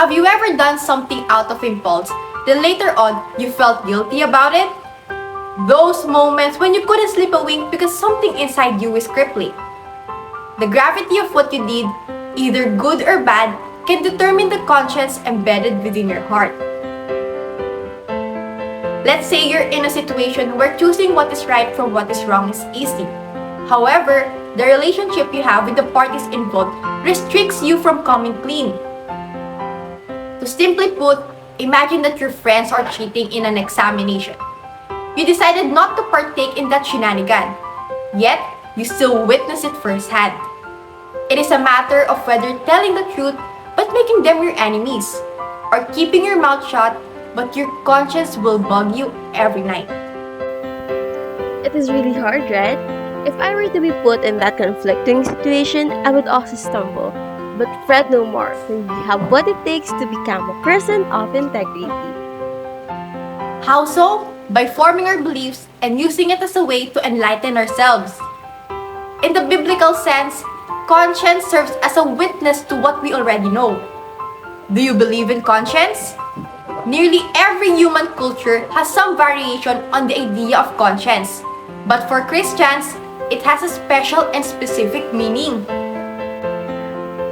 Have you ever done something out of impulse, then later on, you felt guilty about it? Those moments when you couldn't sleep a wink because something inside you is crippling. The gravity of what you did, either good or bad, can determine the conscience embedded within your heart. Let's say you're in a situation where choosing what is right from what is wrong is easy. However, the relationship you have with the parties involved restricts you from coming clean. To simply put, imagine that your friends are cheating in an examination. You decided not to partake in that shenanigan, yet you still witness it firsthand. It is a matter of whether telling the truth but making them your enemies, or keeping your mouth shut but your conscience will bug you every night. It is really hard, right? If I were to be put in that conflicting situation, I would also stumble. But fret no more, for we have what it takes to become a person of integrity. How so? By forming our beliefs and using it as a way to enlighten ourselves. In the biblical sense, conscience serves as a witness to what we already know. Do you believe in conscience? Nearly every human culture has some variation on the idea of conscience. But for Christians, it has a special and specific meaning.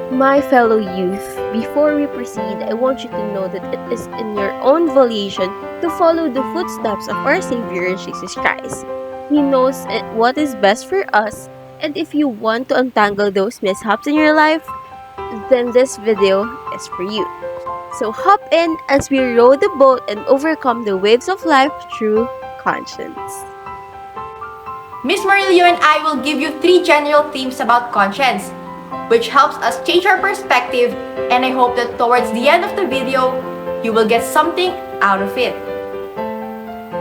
My fellow youth, before we proceed, I want you to know that it is in your own volition to follow the footsteps of our Savior Jesus Christ. He knows what is best for us, and if you want to untangle those mishaps in your life, then this video is for you. So hop in as we row the boat and overcome the waves of life through conscience. Miss Morillo and I will give you 3 general themes about conscience, which helps us change our perspective, and I hope that towards the end of the video, you will get something out of it.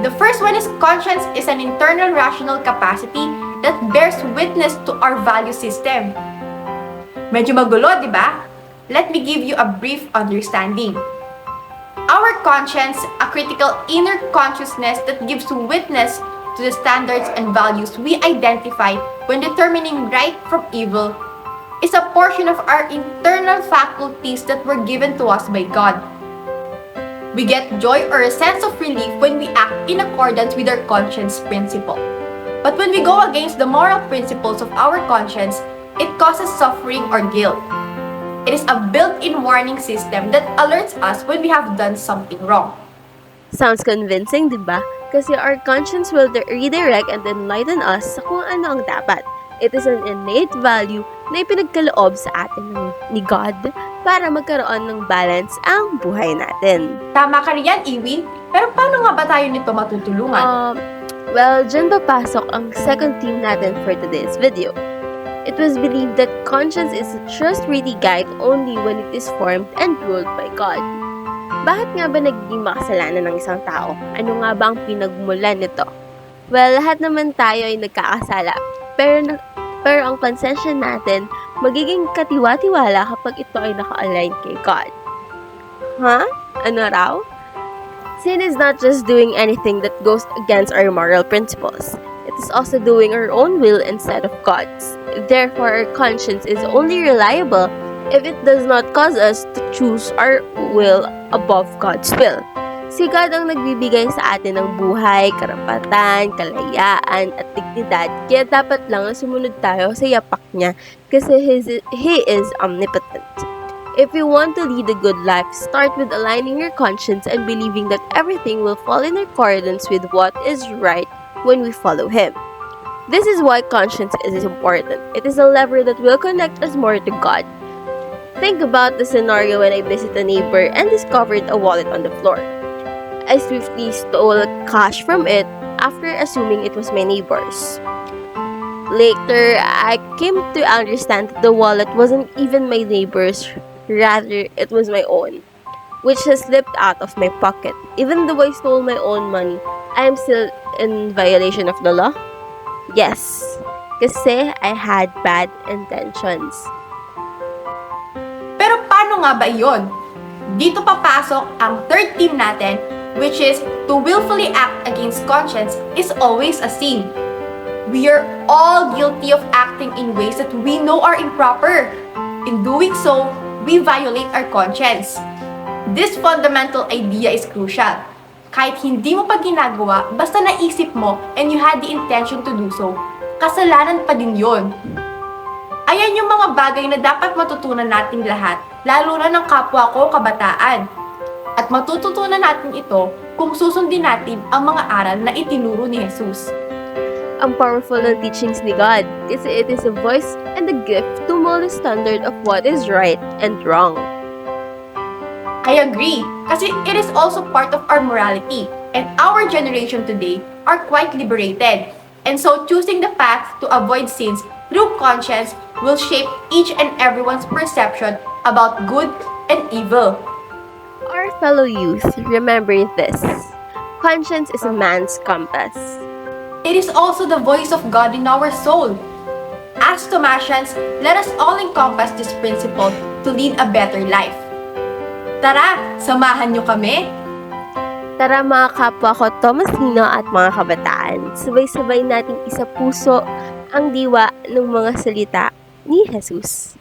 The first one is conscience is an internal rational capacity that bears witness to our value system. Medyo magulo, di ba? Let me give you a brief understanding. Our conscience, a critical inner consciousness that gives witness to the standards and values we identify when determining right from evil, is a portion of our internal faculties that were given to us by God. We get joy or a sense of relief when we act in accordance with our conscience principle. But when we go against the moral principles of our conscience, it causes suffering or guilt. It is a built-in warning system that alerts us when we have done something wrong. Sounds convincing, di ba? Kasi our conscience will redirect and enlighten us sa kung ano ang dapat. It is an innate value na ipinagkaloob sa atin ni God para magkaroon ng balance ang buhay natin. Tama ka riyan, EOWYN. Pero paano nga ba tayo nito matutulungan? Well, dyan papasok ang second theme natin for today's video. It was believed that conscience is a trustworthy guide only when it is formed and ruled by God. Bakit nga ba nagiging makasalanan ng isang tao? Ano nga ba ang pinagmulan nito? Well, lahat naman tayo ay nagkakasala. Pero ang konsensya natin, magiging katiwa-tiwala kapag ito ay naka-align kay God. Ano raw? Sin is not just doing anything that goes against our moral principles. It is also doing our own will instead of God's. Therefore, our conscience is only reliable if it does not cause us to choose our will above God's will. Si God ang nagbibigay sa atin ng buhay, karapatan, kalayaan, at dignidad, kaya dapat lang sumunod tayo sa yapak niya kasi He is omnipotent. If you want to lead a good life, start with aligning your conscience and believing that everything will fall in accordance with what is right when we follow Him. This is why conscience is important. It is a lever that will connect us more to God. Think about the scenario when I visited a neighbor and discovered a wallet on the floor. I swiftly stole cash from it after assuming it was my neighbor's. Later, I came to understand that the wallet wasn't even my neighbor's, rather it was my own, which has slipped out of my pocket. Even though I stole my own money, I am still in violation of the law? Yes, kasi I had bad intentions. Pero paano nga ba iyon? Dito papasok ang third theme natin, which is to willfully act against conscience is always a sin. We are all guilty of acting in ways that we know are improper. In doing so, we violate our conscience. This fundamental idea is crucial. Kahit hindi mo pa ginagawa, basta naisip mo and you had the intention to do so, kasalanan pa din yon. Ayan yung mga bagay na dapat matutunan nating lahat, lalo na ng kapwa ko kabataan. At matututunan natin ito kung susundin natin ang mga aral na itinuro ni Jesus. Ang powerful ng teachings ni God kasi it is a voice and a gift to mold the standard of what is right and wrong. I agree, kasi it is also part of our morality, and our generation today are quite liberated. And so choosing the path to avoid sins through conscience will shape each and everyone's perception about good and evil. Our fellow youth, remember this. Conscience is a man's compass. It is also the voice of God in our soul. As Tomasians, let us all encompass this principle to lead a better life. Tara, samahan niyo kami! Tara mga kapwa ko Tomasino at mga kabataan, sabay-sabay nating isapuso ang diwa ng mga salita ni Jesus.